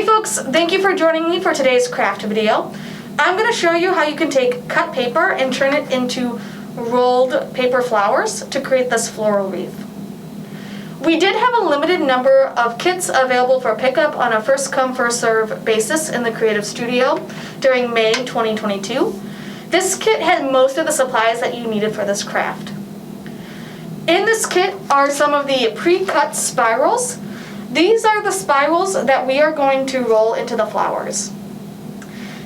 folks, thank you for joining me for today's craft video. I'm going to show you how you can take cut paper and turn it into rolled paper flowers to create this floral wreath. We did have a limited number of kits available for pickup on a first come first serve basis in the Creative Studio during May 2022. This kit had most of the supplies that you needed for this craft. In this kit are some of the pre-cut spirals. These are the spirals that we are going to roll into the flowers.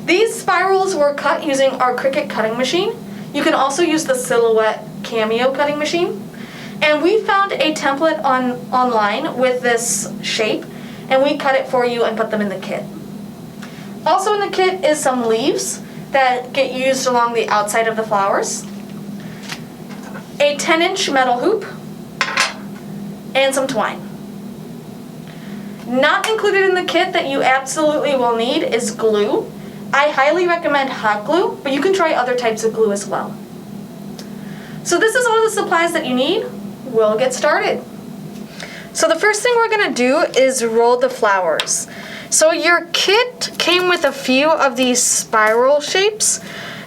These spirals were cut using our Cricut cutting machine. You can also use the Silhouette Cameo cutting machine. And we found a template online with this shape, and we cut it for you and put them in the kit. Also in the kit is some leaves that get used along the outside of the flowers, a 10-inch metal hoop, and some twine. Not included in the kit that you absolutely will need is glue. I highly recommend hot glue, but you can try other types of glue as well. So this is all the supplies that you need. We'll get started. So the first thing we're going to do is roll the flowers. So your kit came with a few of these spiral shapes.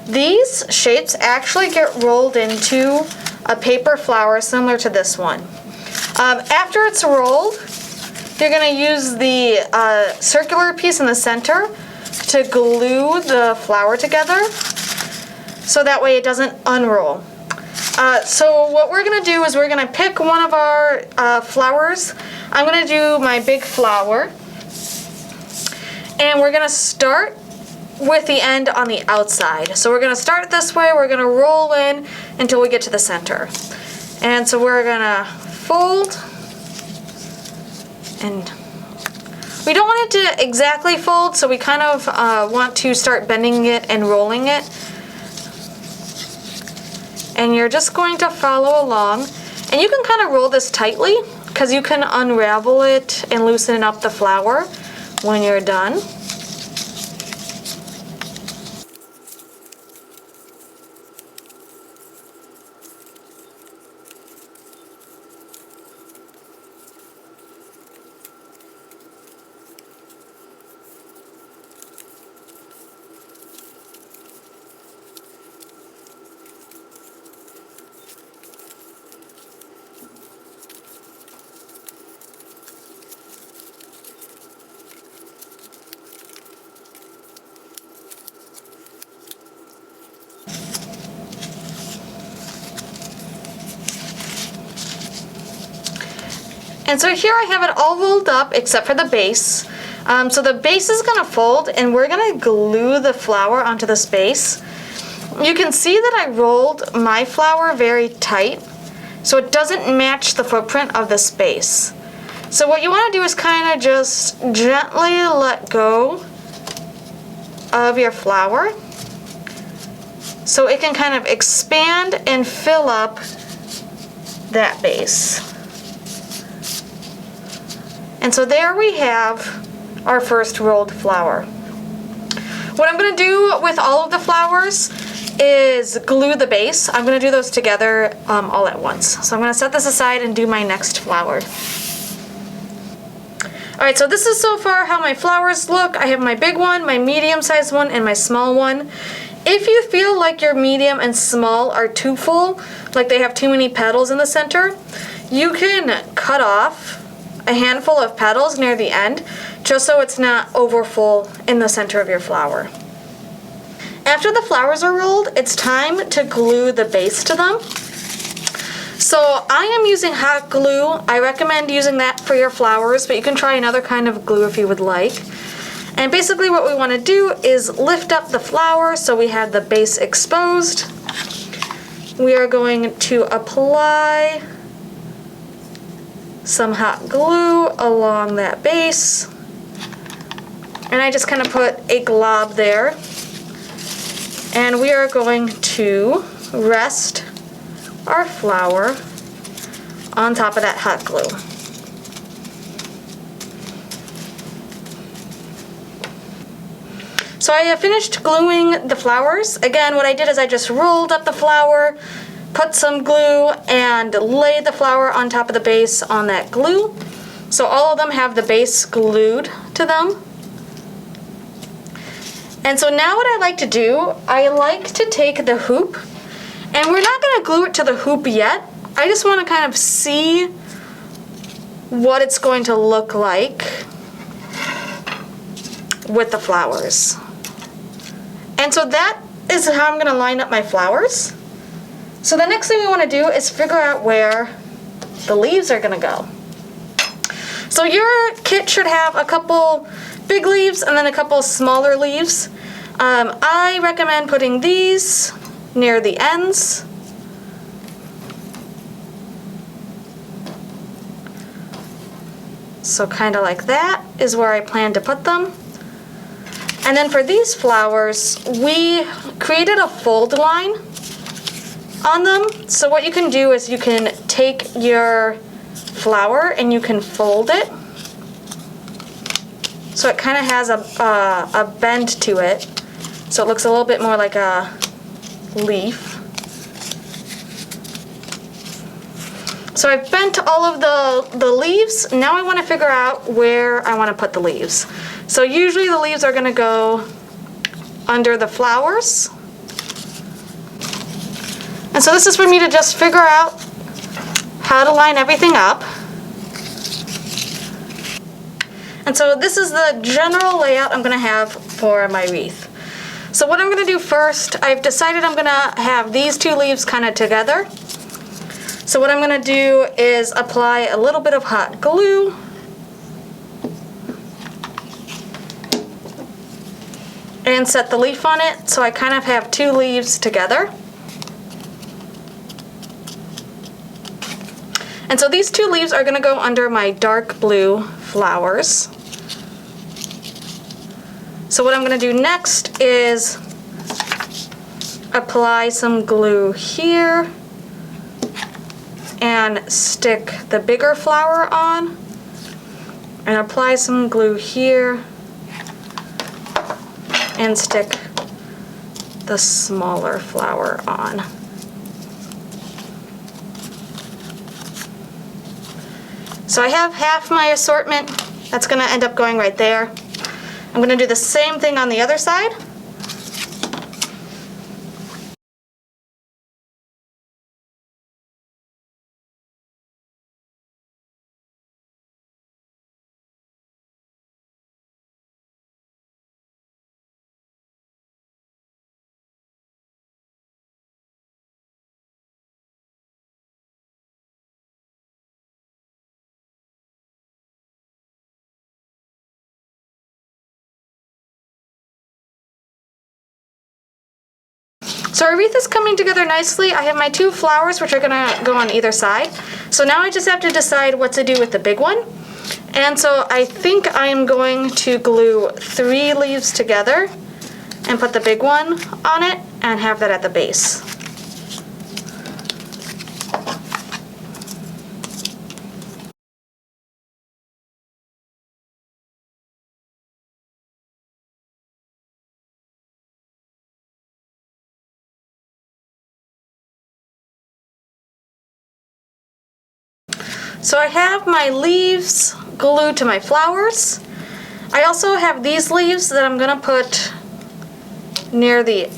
These shapes actually get rolled into a paper flower similar to this one. After it's rolled, you're going to use the circular piece in the center to glue the flower together so that way it doesn't unroll. So what we're going to do is we're going to pick one of our flowers. I'm going to do my big flower. And we're going to start with the end on the outside. So we're going to start this way. We're going to roll in until we get to the center. And so we're going to fold. And we don't want it to exactly fold, so we kind of want to start bending it and rolling it. And you're just going to follow along. And you can kind of roll this tightly because you can unravel it and loosen up the flower when you're done. And so here I have it all rolled up except for the base. So the base is going to fold and we're going to glue the flower onto this base. You can see that I rolled my flower very tight so it doesn't match the footprint of this base. So what you want to do is kind of just gently let go of your flower so it can kind of expand and fill up that base. And so there we have our first rolled flower. What I'm going to do with all of the flowers is glue the base. I'm going to do those together all at once. So I'm going to set this aside and do my next flower. Alright, so this is so far how my flowers look. I have my big one, my medium-sized one, and my small one. If you feel like your medium and small are too full, like they have too many petals in the center, you can cut off a handful of petals near the end, just so it's not over full in the center of your flower. After the flowers are rolled, it's time to glue the base to them. So I am using hot glue. I recommend using that for your flowers, but you can try another kind of glue if you would like. And basically what we want to do is lift up the flower so we have the base exposed. We are going to apply some hot glue along that base, and I just kind of put a glob there, and we are going to rest our flower on top of that hot glue. So I have finished gluing the flowers. Again, what I did is I just rolled up the flower, put some glue, and laid the flower on top of the base on that glue. So all of them have the base glued to them. And so now what I like to do, I like to take the hoop, and we're not going to glue it to the hoop yet. I just want to kind of see what it's going to look like with the flowers. And so that is how I'm going to line up my flowers. So the next thing we want to do is figure out where the leaves are going to go. So your kit should have a couple big leaves and then a couple smaller leaves. I recommend putting these near the ends. So kind of like that is where I plan to put them. And then for these flowers, we created a fold line on them. So what you can do is you can take your flower and you can fold it. So it kind of has a bend to it. So it looks a little bit more like a leaf. So I've bent all of the leaves. Now I want to figure out where I want to put the leaves. So usually the leaves are going to go under the flowers. And so this is for me to just figure out how to line everything up. And so this is the general layout I'm going to have for my wreath. So what I'm going to do first, I've decided I'm going to have these two leaves kind of together. So what I'm going to do is apply a little bit of hot glue. And set the leaf on it, so I kind of have two leaves together. And so these two leaves are going to go under my dark blue flowers. So what I'm going to do next is apply some glue here and stick the bigger flower on, and apply some glue here and stick the smaller flower on. So I have half my assortment that's going to end up going right there. I'm going to do the same thing on the other side. So our wreath is coming together nicely. I have my two flowers which are gonna go on either side. So now I just have to decide what to do with the big one. And so I think I'm going to glue 3 leaves together and put the big one on it and have that at the base. So I have my leaves glued to my flowers. I also have these leaves that I'm gonna put near the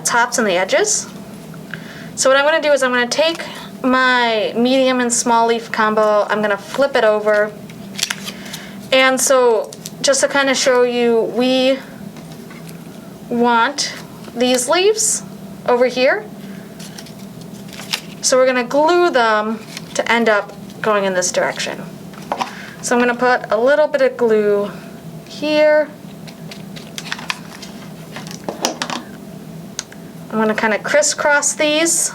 tops and the edges. So what I'm gonna do is I'm gonna take my medium and small leaf combo, I'm gonna flip it over. And so just to kind of show you, we want these leaves over here. So we're gonna glue them to end up going in this direction. So I'm going to put a little bit of glue here. I'm going to kind of crisscross these.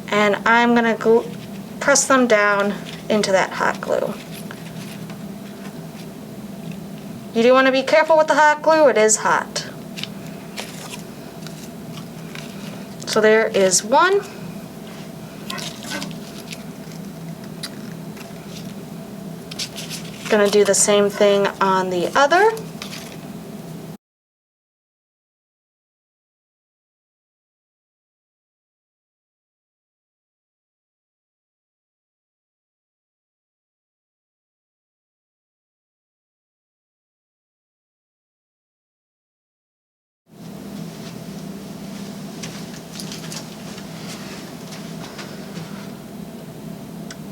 And I'm going to press them down into that hot glue. You do want to be careful with the hot glue, it is hot. So there is one. Gonna do the same thing on the other.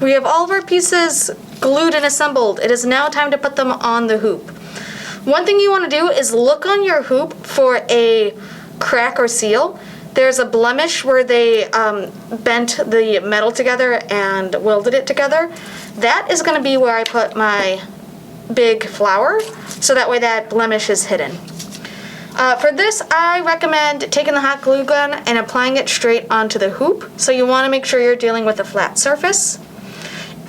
We have all of our pieces glued and assembled. It is now time to put them on the hoop. One thing you want to do is look on your hoop for a crack or seal. There's a blemish where they bent the metal together and welded it together. That is going to be where I put my big flower, so that way that blemish is hidden. For this, I recommend taking the hot glue gun and applying it straight onto the hoop. So you want to make sure you're dealing with a flat surface.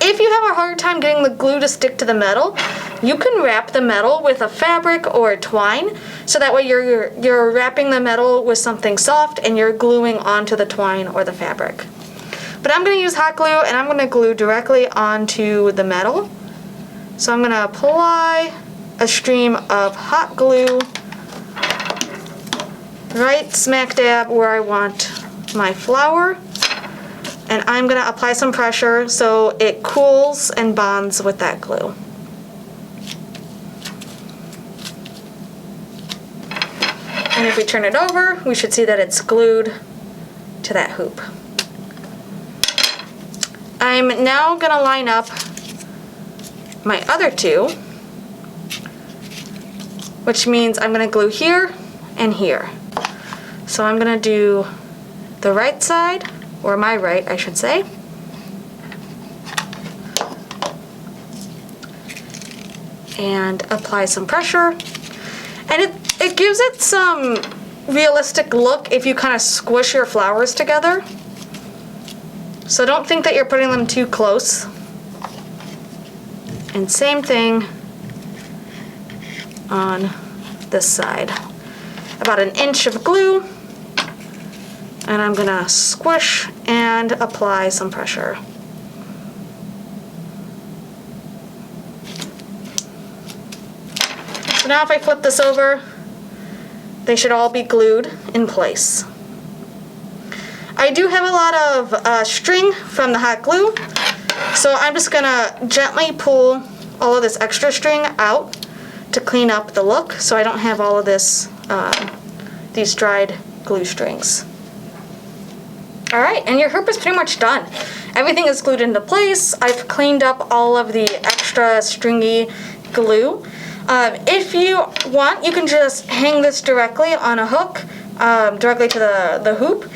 If you have a hard time getting the glue to stick to the metal, you can wrap the metal with a fabric or twine, so that way you're wrapping the metal with something soft and you're gluing onto the twine or the fabric. But I'm going to use hot glue, and I'm going to glue directly onto the metal. So I'm going to apply a stream of hot glue right smack dab where I want my flower. And I'm going to apply some pressure so it cools and bonds with that glue. And if we turn it over, we should see that it's glued to that hoop. I'm now going to line up my other two, which means I'm going to glue here and here. So I'm going to do the right side, or my right, I should say. And apply some pressure. And it gives it some realistic look if you kind of squish your flowers together. So don't think that you're putting them too close. And same thing on this side. About an inch of glue. And I'm going to squish and apply some pressure. So now if I flip this over, they should all be glued in place. I do have a lot of string from the hot glue, so I'm just going to gently pull all of this extra string out to clean up the look, so I don't have all of this, these dried glue strings. Alright, and your hoop is pretty much done. Everything is glued into place. I've cleaned up all of the extra stringy glue. If you want, you can just hang this directly on a hook, directly to the hoop.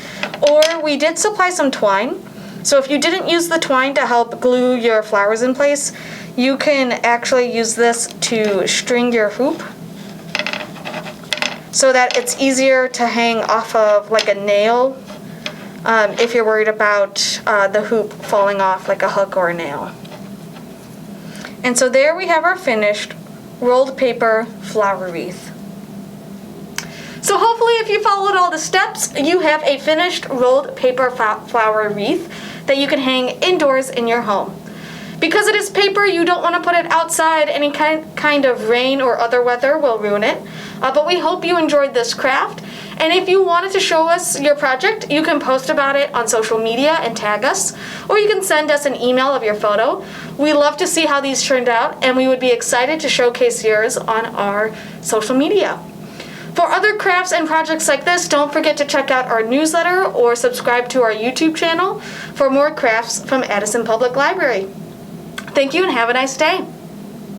Or we did supply some twine. So if you didn't use the twine to help glue your flowers in place, you can actually use this to string your hoop so that it's easier to hang off of like a nail. If you're worried about the hoop falling off like a hook or a nail. And so there we have our finished rolled paper flower wreath. So hopefully if you followed all the steps, you have a finished rolled paper flower wreath that you can hang indoors in your home. Because it is paper, you don't want to put it outside. Any kind of rain or other weather will ruin it. But we hope you enjoyed this craft. And if you wanted to show us your project, you can post about it on social media and tag us, or you can send us an email of your photo. We love to see how these turned out, and we would be excited to showcase yours on our social media. For other crafts and projects like this, don't forget to check out our newsletter or subscribe to our YouTube channel for more crafts from Addison Public Library. Thank you and have a nice day.